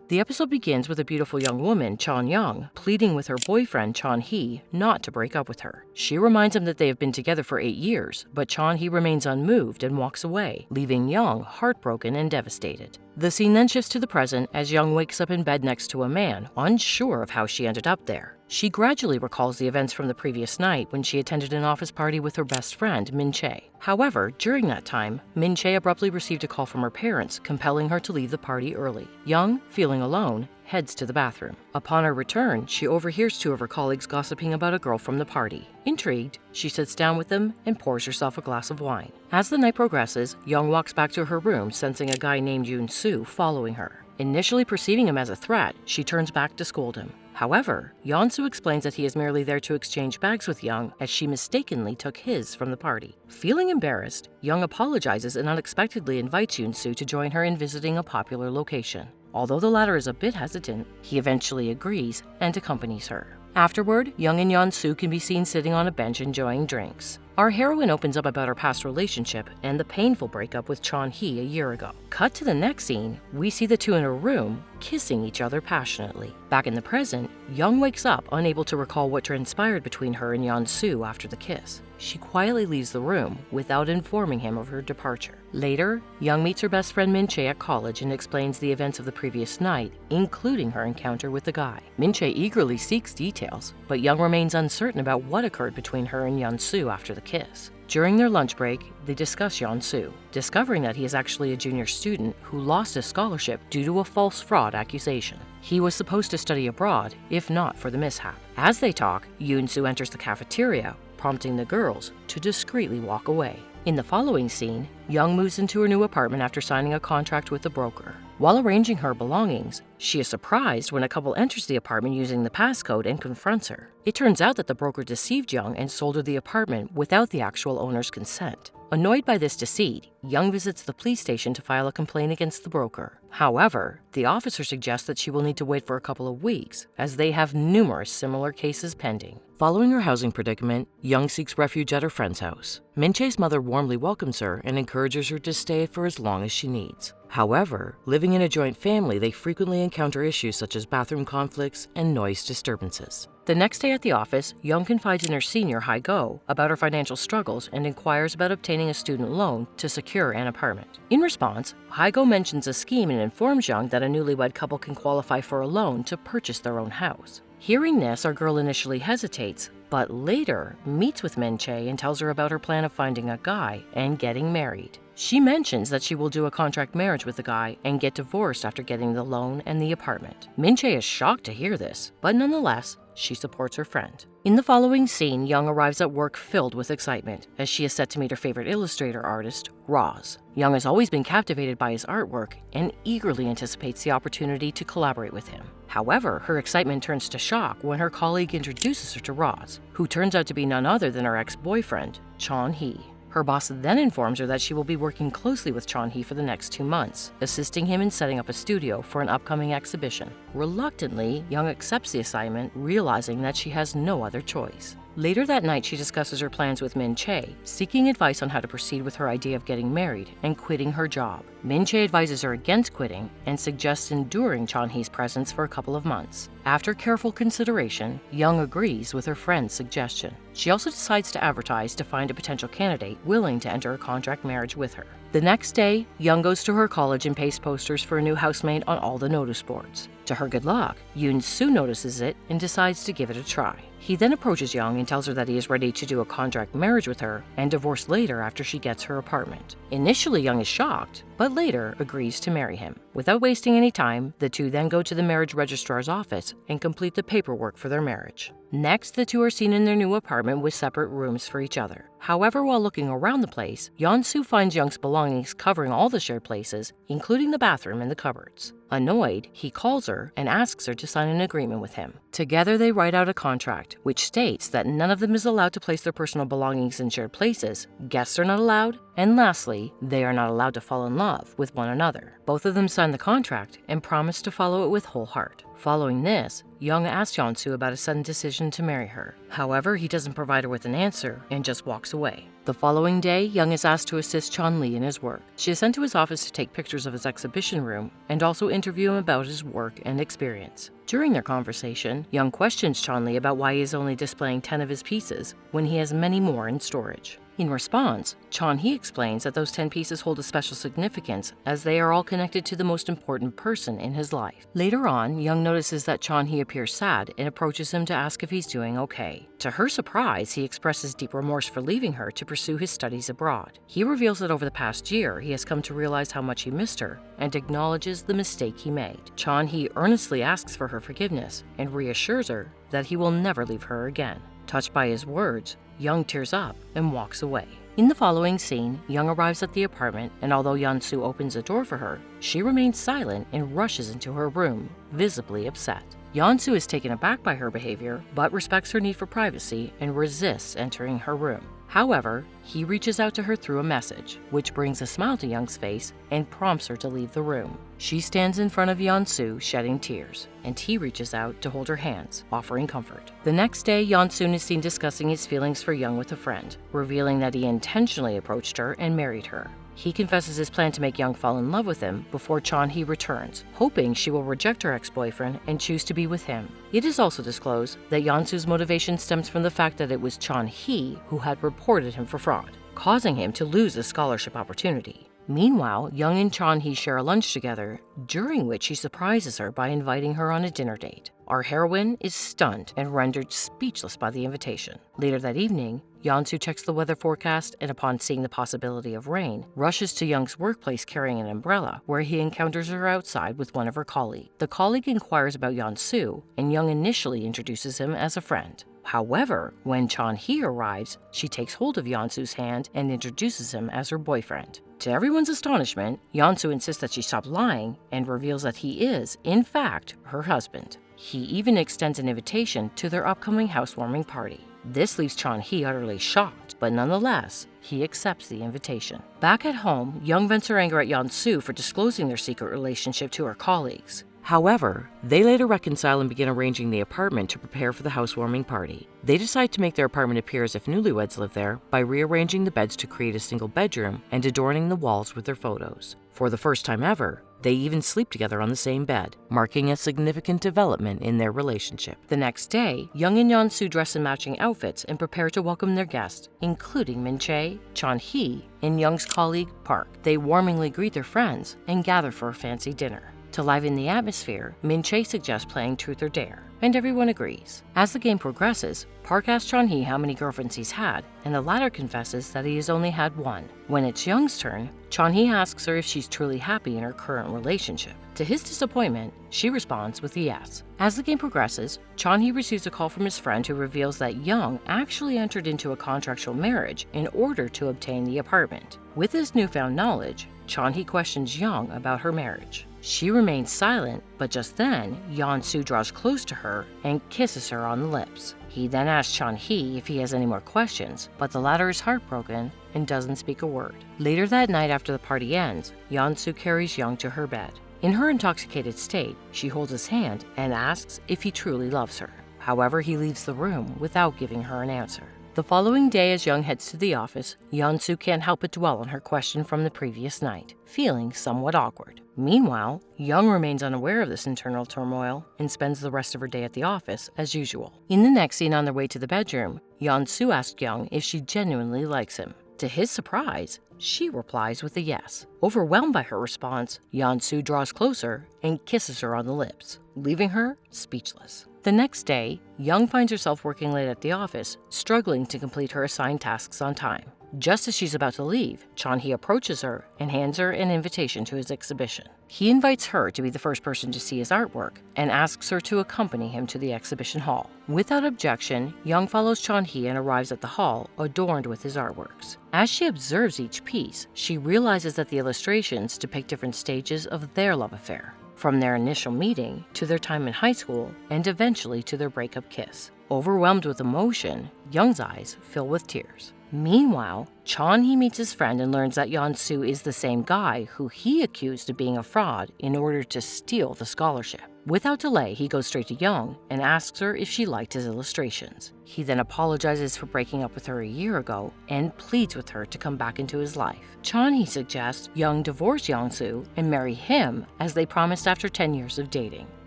The episode begins with a beautiful young woman, Chon Young, pleading with her boyfriend, Chon Hee, not to break up with her. She reminds him that they have been together for 8 years, but Chon Hee remains unmoved and walks away, leaving Young heartbroken and devastated. The scene then shifts to the present as Young wakes up in bed next to a man, unsure of how she ended up there. She gradually recalls the events from the previous night when she attended an office party with her best friend, Min Chae. However, during that time, Min Chae abruptly received a call from her parents, compelling her to leave the party early. Young, feeling alone, heads to the bathroom. Upon her return, she overhears 2 of her colleagues gossiping about a girl from the party. Intrigued, she sits down with them and pours herself a glass of wine. As the night progresses, Young walks back to her room, sensing a guy named Yoon Soo following her. Initially perceiving him as a threat, she turns back to scold him. However, Yeon-soo explains that he is merely there to exchange bags with Young as she mistakenly took his from the party. Feeling embarrassed, Young apologizes and unexpectedly invites Yoon-soo to join her in visiting a popular location. Although the latter is a bit hesitant, he eventually agrees and accompanies her. Afterward, Young and Yeon-soo can be seen sitting on a bench enjoying drinks. Our heroine opens up about her past relationship and the painful breakup with Chon Hee a year ago. Cut to the next scene, we see the 2 in a room kissing each other passionately. Back in the present, Young wakes up unable to recall what transpired between her and Yeon-soo after the kiss. She quietly leaves the room without informing him of her departure. Later, Young meets her best friend Min Chae at college and explains the events of the previous night, including her encounter with the guy. Min Chae eagerly seeks details, but Young remains uncertain about what occurred between her and Yeon-soo after the kiss. During their lunch break, they discuss Yeon-soo, discovering that he is actually a junior student who lost his scholarship due to a false fraud accusation. He was supposed to study abroad, if not for the mishap. As they talk, Yoon-soo enters the cafeteria, prompting the girls to discreetly walk away. In the following scene, Young moves into her new apartment after signing a contract with the broker. While arranging her belongings, she is surprised when a couple enters the apartment using the passcode and confronts her. It turns out that the broker deceived Young and sold her the apartment without the actual owner's consent. Annoyed by this deceit, Young visits the police station to file a complaint against the broker. However, the officer suggests that she will need to wait for a couple of weeks, as they have numerous similar cases pending. Following her housing predicament, Young seeks refuge at her friend's house. Min Chae's mother warmly welcomes her and encourages her to stay for as long as she needs. However, living in a joint family, they frequently encounter issues such as bathroom conflicts and noise disturbances. The next day at the office, Young confides in her senior, Hae-go, about her financial struggles and inquires about obtaining a student loan to secure an apartment. In response, Hae-go mentions a scheme and informs Young that a newlywed couple can qualify for a loan to purchase their own house. Hearing this, our girl initially hesitates, but later meets with Min Chae and tells her about her plan of finding a guy and getting married. She mentions that she will do a contract marriage with the guy and get divorced after getting the loan and the apartment. Min Chae is shocked to hear this, but nonetheless, she supports her friend. In the following scene, Young arrives at work filled with excitement, as she is set to meet her favorite illustrator artist, Roz. Young has always been captivated by his artwork and eagerly anticipates the opportunity to collaborate with him. However, her excitement turns to shock when her colleague introduces her to Roz, who turns out to be none other than her ex-boyfriend, Chon Hee. Her boss then informs her that she will be working closely with Chon Hee for the next 2 months, assisting him in setting up a studio for an upcoming exhibition. Reluctantly, Young accepts the assignment, realizing that she has no other choice. Later that night, she discusses her plans with Min Chae, seeking advice on how to proceed with her idea of getting married and quitting her job. Min Chae advises her against quitting and suggests enduring Chon Hee's presence for a couple of months. After careful consideration, Young agrees with her friend's suggestion. She also decides to advertise to find a potential candidate willing to enter a contract marriage with her. The next day, Young goes to her college and pastes posters for a new housemate on all the notice boards. To her good luck, Yoon Soo notices it and decides to give it a try. He then approaches Young and tells her that he is ready to do a contract marriage with her and divorce later after she gets her apartment. Initially, Young is shocked, but later agrees to marry him. Without wasting any time, the two then go to the marriage registrar's office and complete the paperwork for their marriage. Next, the two are seen in their new apartment with separate rooms for each other. However, while looking around the place, Yeon-soo finds Young's belongings covering all the shared places, including the bathroom and the cupboards. Annoyed, he calls her and asks her to sign an agreement with him. Together, they write out a contract, which states that none of them is allowed to place their personal belongings in shared places, guests are not allowed, and lastly, they are not allowed to fall in love with one another. Both of them sign the contract and promise to follow it with whole heart. Following this, Young asks Yeon-soo about his sudden decision to marry her. However, he doesn't provide her with an answer and just walks away. The following day, Young is asked to assist Chon-li in his work. She is sent to his office to take pictures of his exhibition room and also interview him about his work and experience. During their conversation, Young questions Chon-li about why he is only displaying 10 of his pieces when he has many more in storage. In response, Chon-hee explains that those 10 pieces hold a special significance as they are all connected to the most important person in his life. Later on, Young notices that Chon-hee appears sad and approaches him to ask if he's doing okay. To her surprise, he expresses deep remorse for leaving her to pursue his studies abroad. He reveals that over the past year, he has come to realize how much he missed her and acknowledges the mistake he made. Chon-hee earnestly asks for her forgiveness and reassures her that he will never leave her again. Touched by his words, Young tears up and walks away. In the following scene, Young arrives at the apartment, and although Yeon-soo opens the door for her, she remains silent and rushes into her room, visibly upset. Yeon-soo is taken aback by her behavior, but respects her need for privacy and resists entering her room. However, he reaches out to her through a message, which brings a smile to Young's face and prompts her to leave the room. She stands in front of Yeon-soo, shedding tears, and he reaches out to hold her hands, offering comfort. The next day, Yeon-soo is seen discussing his feelings for Young with a friend, revealing that he intentionally approached her and married her. He confesses his plan to make Young fall in love with him before Chon-hee returns, hoping she will reject her ex-boyfriend and choose to be with him. It is also disclosed that Yeon-soo's motivation stems from the fact that it was Chon-hee who had reported him for fraud, causing him to lose a scholarship opportunity. Meanwhile, Young and Chon-hee share a lunch together, during which he surprises her by inviting her on a dinner date. Our heroine is stunned and rendered speechless by the invitation. Later that evening, Yeon-soo checks the weather forecast and upon seeing the possibility of rain, rushes to Young's workplace carrying an umbrella, where he encounters her outside with one of her colleagues. The colleague inquires about Yeon-soo, and Young initially introduces him as a friend. However, when Chon-hee arrives, she takes hold of Yeon-soo's hand and introduces him as her boyfriend. To everyone's astonishment, Yeon-soo insists that she stop lying and reveals that he is, in fact, her husband. He even extends an invitation to their upcoming housewarming party. This leaves Chon-hee utterly shocked, but nonetheless, he accepts the invitation. Back at home, Young vents her anger at Yeon-soo for disclosing their secret relationship to her colleagues. However, they later reconcile and begin arranging the apartment to prepare for the housewarming party. They decide to make their apartment appear as if newlyweds live there by rearranging the beds to create a single bedroom and adorning the walls with their photos. For the first time ever, they even sleep together on the same bed, marking a significant development in their relationship. The next day, Young and Yeon-soo dress in matching outfits and prepare to welcome their guests, including Min-chae, Chon-hee, and Young's colleague Park. They warmly greet their friends and gather for a fancy dinner. To liven the atmosphere, Min-chae suggests playing Truth or Dare, and everyone agrees. As the game progresses, Park asks Chon-hee how many girlfriends he's had, and the latter confesses that he has only had one. When it's Young's turn, Chon-hee asks her if she's truly happy in her current relationship. To his disappointment, she responds with a yes. As the game progresses, Chon-hee receives a call from his friend who reveals that Young actually entered into a contractual marriage in order to obtain the apartment. With this newfound knowledge, Chon-hee questions Young about her marriage. She remains silent, but just then, Yeon-soo draws close to her and kisses her on the lips. He then asks Chon-hee if he has any more questions, but the latter is heartbroken and doesn't speak a word. Later that night after the party ends, Yeon-soo carries Young to her bed. In her intoxicated state, she holds his hand and asks if he truly loves her. However, he leaves the room without giving her an answer. The following day, as Young heads to the office, Yeon-soo can't help but dwell on her question from the previous night, feeling somewhat awkward. Meanwhile, Young remains unaware of this internal turmoil and spends the rest of her day at the office as usual. In the next scene on their way to the bedroom, Yeon-soo asks Young if she genuinely likes him. To his surprise, she replies with a yes. Overwhelmed by her response, Yeon-soo draws closer and kisses her on the lips, leaving her speechless. The next day, Young finds herself working late at the office, struggling to complete her assigned tasks on time. Just as she's about to leave, Chon-hee approaches her and hands her an invitation to his exhibition. He invites her to be the first person to see his artwork and asks her to accompany him to the exhibition hall. Without objection, Young follows Chon-hee and arrives at the hall, adorned with his artworks. As she observes each piece, she realizes that the illustrations depict different stages of their love affair, from their initial meeting to their time in high school and eventually to their breakup kiss. Overwhelmed with emotion, Young's eyes fill with tears. Meanwhile, Chon-hee meets his friend and learns that Yeon-soo is the same guy who he accused of being a fraud in order to steal the scholarship. Without delay, he goes straight to Young and asks her if she liked his illustrations. He then apologizes for breaking up with her a year ago and pleads with her to come back into his life. Chon-hee suggests Young divorce Yeon-soo and marry him as they promised after 10 years of dating.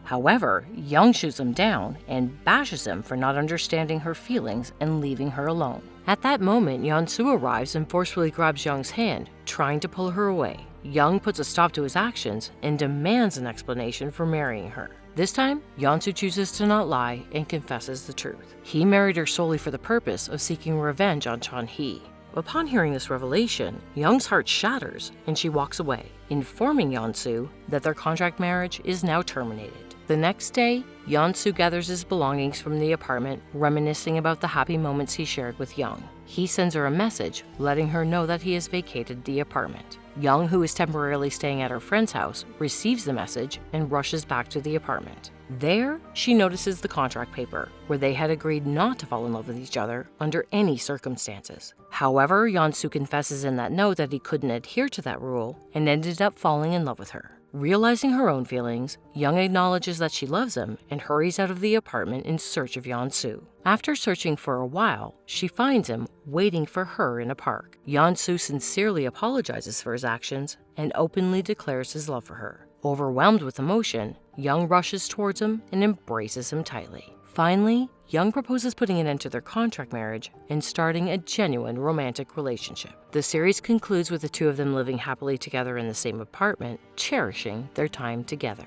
However, Young shoots him down and bashes him for not understanding her feelings and leaving her alone. At that moment, Yeon-soo arrives and forcefully grabs Young's hand, trying to pull her away. Young puts a stop to his actions and demands an explanation for marrying her. This time, Yeon-soo chooses to not lie and confesses the truth. He married her solely for the purpose of seeking revenge on Chon-hee. Upon hearing this revelation, Young's heart shatters and she walks away, informing Yeon-soo that their contract marriage is now terminated. The next day, Yeon-soo gathers his belongings from the apartment, reminiscing about the happy moments he shared with Young. He sends her a message, letting her know that he has vacated the apartment. Young, who is temporarily staying at her friend's house, receives the message and rushes back to the apartment. There, she notices the contract paper, where they had agreed not to fall in love with each other under any circumstances. However, Yeon-soo confesses in that note that he couldn't adhere to that rule and ended up falling in love with her. Realizing her own feelings, Young acknowledges that she loves him and hurries out of the apartment in search of Yeon-soo. After searching for a while, she finds him waiting for her in a park. Yeon-soo sincerely apologizes for his actions and openly declares his love for her. Overwhelmed with emotion, Young rushes towards him and embraces him tightly. Finally, Young proposes putting an end to their contract marriage and starting a genuine romantic relationship. The series concludes with the two of them living happily together in the same apartment, cherishing their time together.